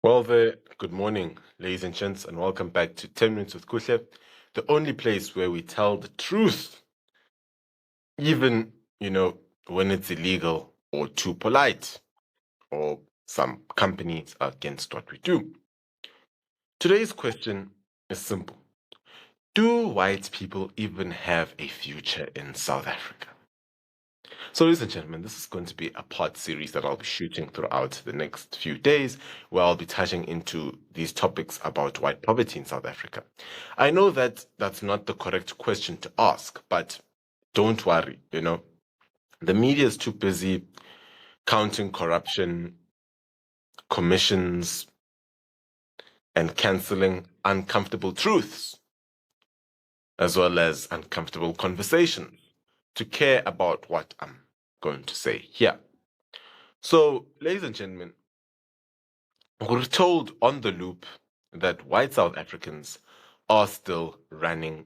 Well, good morning, ladies and gents, and welcome back to 10 Minutes with Kuhle, the only place where we tell the truth, even, when it's illegal or too polite, or some companies are against what we do. Today's question is simple. Do white people even have a future in South Africa? So, ladies and gentlemen, this is going to be a part series that I'll be shooting throughout the next few days, where I'll be touching into these topics about white poverty in South Africa. I know that that's not the correct question to ask, but don't worry, the media is too busy counting corruption, commissions, and canceling uncomfortable truths, as well as uncomfortable conversations, to care about what I'm going to say here. So, ladies and gentlemen, we're told on the loop that white South Africans are still running,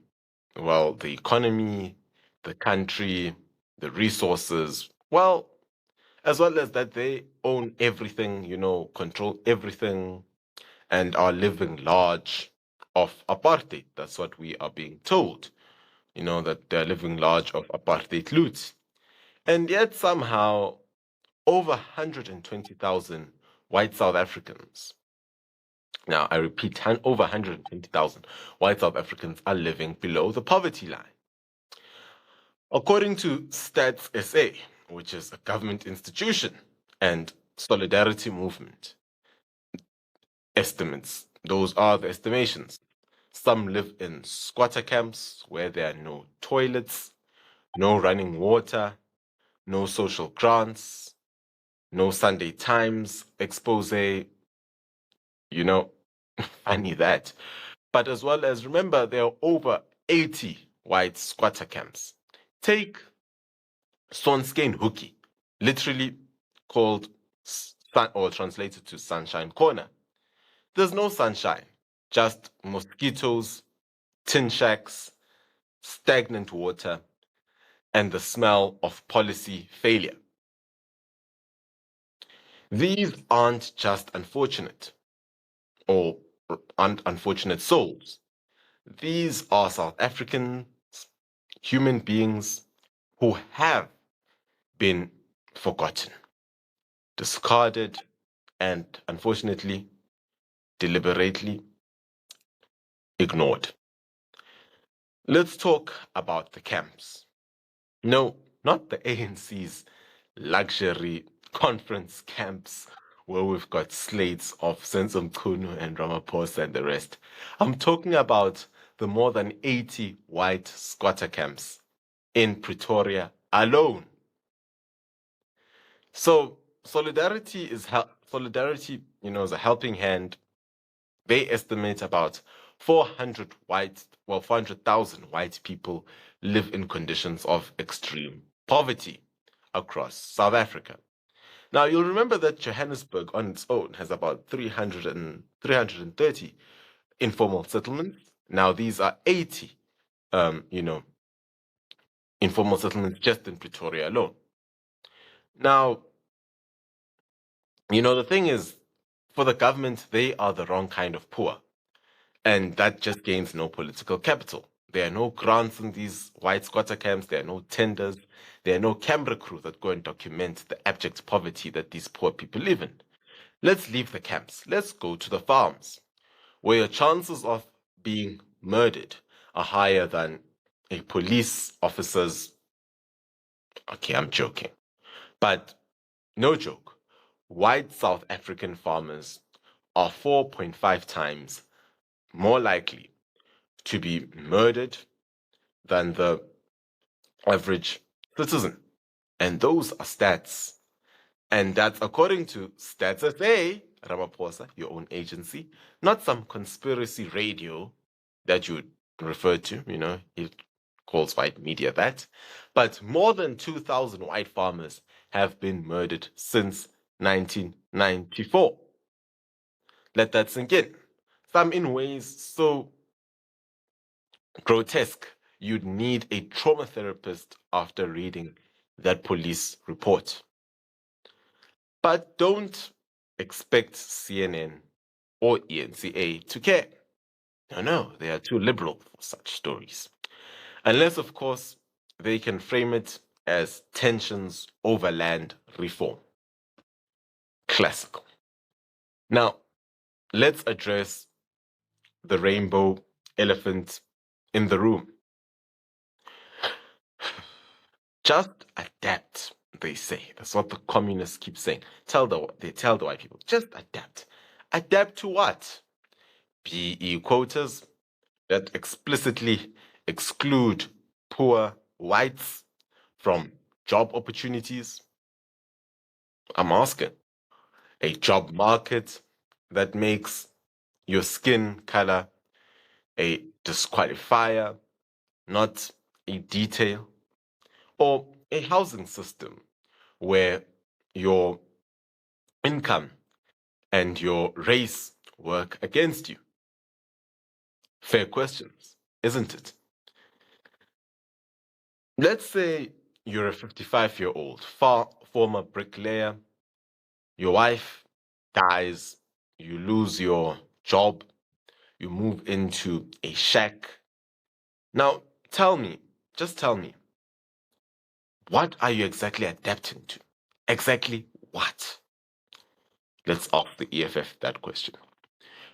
well, the economy, the country, the resources, well, as well as that they own everything, control everything, and are living large of apartheid. That's what we are being told, that they're living large of apartheid loot. And yet somehow over 120,000 white South Africans. Now, I repeat, over 120,000 white South Africans are living below the poverty line. According to Stats SA, which is a government institution, and Solidarity Movement estimates, those are the estimations. Some live in squatter camps where there are no toilets, no running water, no social grants, no Sunday Times expose, funny that. But as well as, remember, there are over 80 white squatter camps. Take Sonskyn Hoekie, literally called or translated to Sunshine Corner. There's no sunshine, just mosquitoes, tin shacks, stagnant water, and the smell of policy failure. These aren't just unfortunate or unfortunate souls. These are South Africans, human beings who have been forgotten, discarded, and unfortunately, deliberately ignored. Let's talk about the camps. No, not the ANC's luxury conference camps where we've got slates of Sonskyn and Ramaphosa and the rest. I'm talking about the more than 80 white squatter camps in Pretoria alone. So solidarity is is a helping hand. They estimate about 400,000 white people live in conditions of extreme poverty across South Africa. Now, you'll remember that Johannesburg on its own has about 330 informal settlements. Now, these are 80, informal settlements just in Pretoria alone. Now, the thing is, for the government, they are the wrong kind of poor. And that just gains no political capital. There are no grants in these white squatter camps. There are no tenders. There are no camera crew that go and document the abject poverty that these poor people live in. Let's leave the camps. Let's go to the farms, where your chances of being murdered are higher than a police officer's. Okay, I'm joking. But no joke. White South African farmers are 4.5 times more likely to be murdered than the average citizen. And those are stats. And that's according to Stats SA, Ramaphosa, your own agency, not some conspiracy radio that you refer to, he calls white media that. But more than 2,000 white farmers have been murdered since 1994. Let that sink in. Some in ways so grotesque, you'd need a trauma therapist after reading that police report. But don't expect CNN or ENCA to care. No, they are too liberal for such stories. Unless, of course, they can frame it as tensions over land reform. Classical. Now, let's address the rainbow elephant in the room. Just adapt, they say. That's what the communists keep saying. They tell the white people, just adapt. Adapt to what? PE quotas that explicitly exclude poor whites from job opportunities. I'm asking. A job market that makes your skin color a disqualifier, not a detail, or a housing system where your income and your race work against you. Fair questions, isn't it? Let's say you're a 55-year-old former bricklayer, your wife dies, you lose your job, you move into a shack. Now, just tell me, what are you exactly adapting to? Exactly what? Let's ask the EFF that question.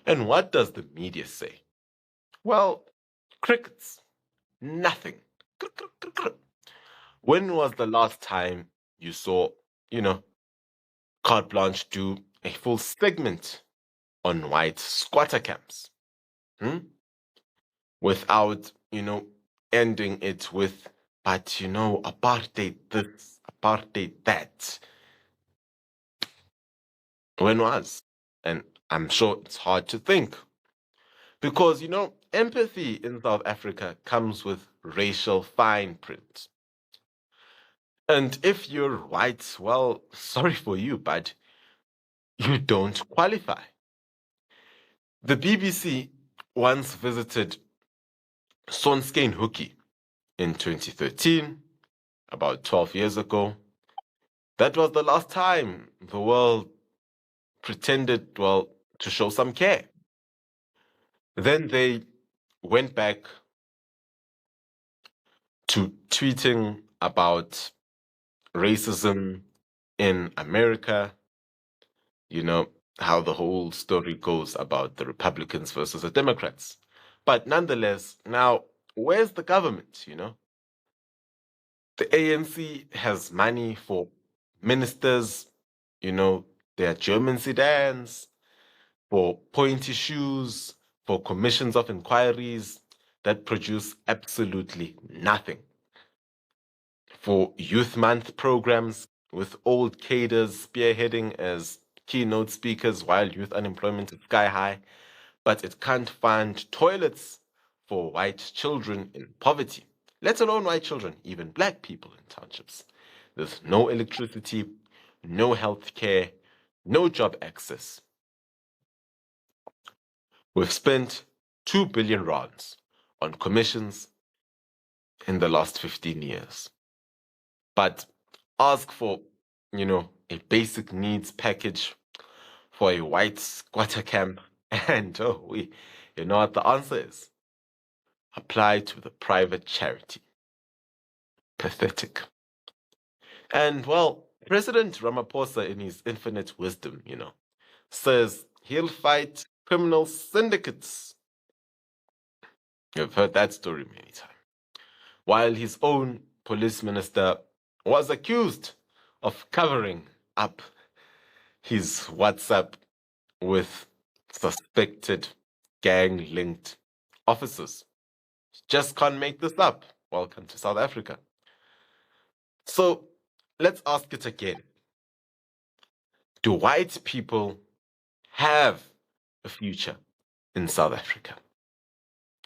And what does the media say? Well, crickets. Nothing. When was the last time you saw, you know, Carte Blanche do a full segment on white squatter camps? Hmm? Without, ending it with, but apartheid this, apartheid that. When was? And I'm sure it's hard to think. Because, empathy in South Africa comes with racial fine print. And if you're white, well, sorry for you, but you don't qualify. The BBC once visited Sonskyn Hoekie in 2013, about 12 years ago. That was the last time the world pretended, well, to show some care. Then they went back to tweeting about racism in America, how the whole story goes about the Republicans versus the Democrats. But nonetheless, now, where's the government, The ANC has money for ministers, their German sedans, for pointy shoes, for commissions of inquiries that produce absolutely nothing, for Youth Month programs with old cadres spearheading as keynote speakers while youth unemployment is sky high, but it can't fund toilets for white children in poverty, let alone white children, even black people in townships. There's no electricity, no health care, no job access. We've spent 2 billion rands on commissions in the last 15 years. But ask for, a basic needs package for a white squatter camp, and you know what the answer is? Apply to the private charity. Pathetic. And well, President Ramaphosa, in his infinite wisdom, says he'll fight criminal syndicates. You've heard that story many times. While his own police minister was accused of covering up his WhatsApp with suspected gang-linked officers. Just can't make this up. Welcome to South Africa. So let's ask it again. Do white people have a future in South Africa?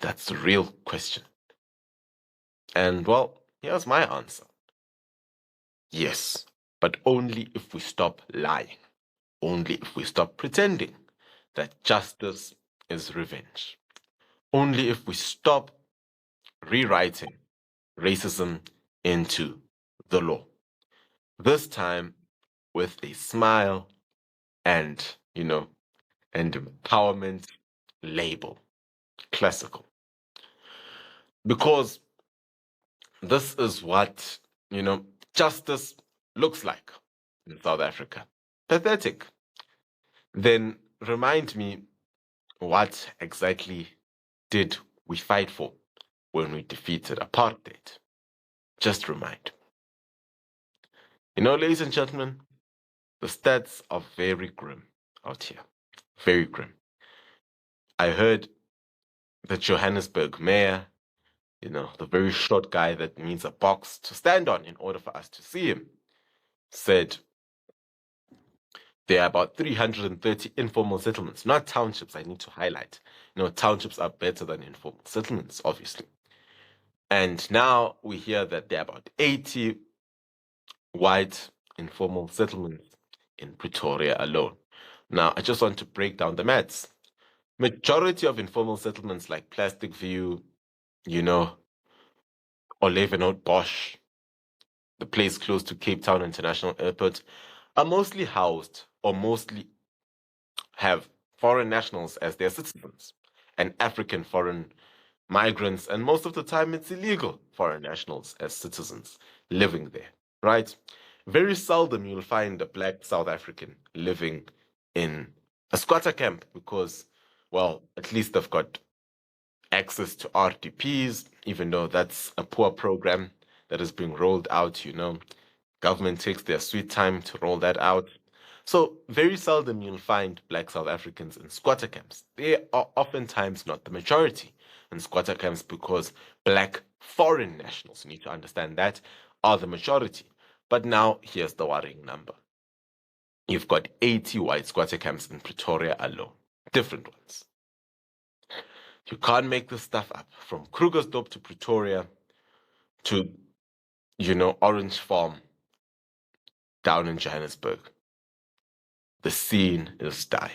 That's the real question. And well, here's my answer. Yes, but only if we stop lying. Only if we stop pretending that justice is revenge. Only if we stop rewriting racism into the law. This time with a smile and, and empowerment label. Classical. Because this is what, justice looks like in South Africa. Pathetic. Then remind me, what exactly did we fight for when we defeated apartheid? Just remind. Ladies and gentlemen, the stats are very grim out here. Very grim. I heard the Johannesburg mayor, the very short guy that needs a box to stand on in order for us to see him, said there are about 330 informal settlements, not townships, I need to highlight. Townships are better than informal settlements, obviously. And now we hear that there are about 80 white informal settlements in Pretoria alone. Now, I just want to break down the maths. Majority of informal settlements like Plastic View, Olevenhout Bosch, the place close to Cape Town International Airport, are mostly housed or mostly have foreign nationals as their citizens and African foreign migrants, and most of the time it's illegal foreign nationals as citizens living there, right? Very seldom you'll find a black South African living in a squatter camp because, well, at least they've got access to RDPs, even though that's a poor program that is being rolled out, Government takes their sweet time to roll that out. So very seldom you'll find black South Africans in squatter camps. They are oftentimes not the majority in squatter camps because black foreign nationals, you need to understand that, are the majority. But now here's the worrying number. You've got 80 white squatter camps in Pretoria alone, different ones. You can't make this stuff up. From Krugersdorp to Pretoria to, Orange Farm down in Johannesburg. The scene is dire.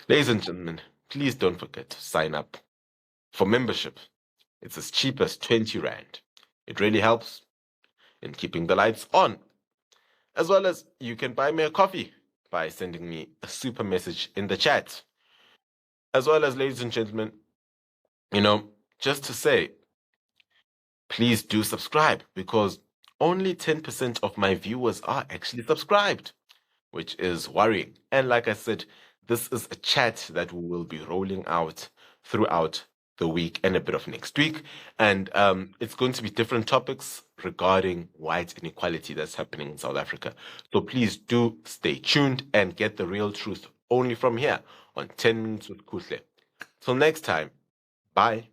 Ladies and gentlemen, please don't forget to sign up for membership. It's as cheap as 20 Rand. It really helps in keeping the lights on. As well as you can buy me a coffee by sending me a super message in the chat. As well as, ladies and gentlemen, just to say, please do subscribe because only 10% of my viewers are actually subscribed, which is worrying. And like I said, this is a chat that we will be rolling out throughout the week and a bit of next week. And it's going to be different topics regarding white inequality that's happening in South Africa. So please do stay tuned and get the real truth only from here on 10 Minutes with Kuhle. Till next time, bye.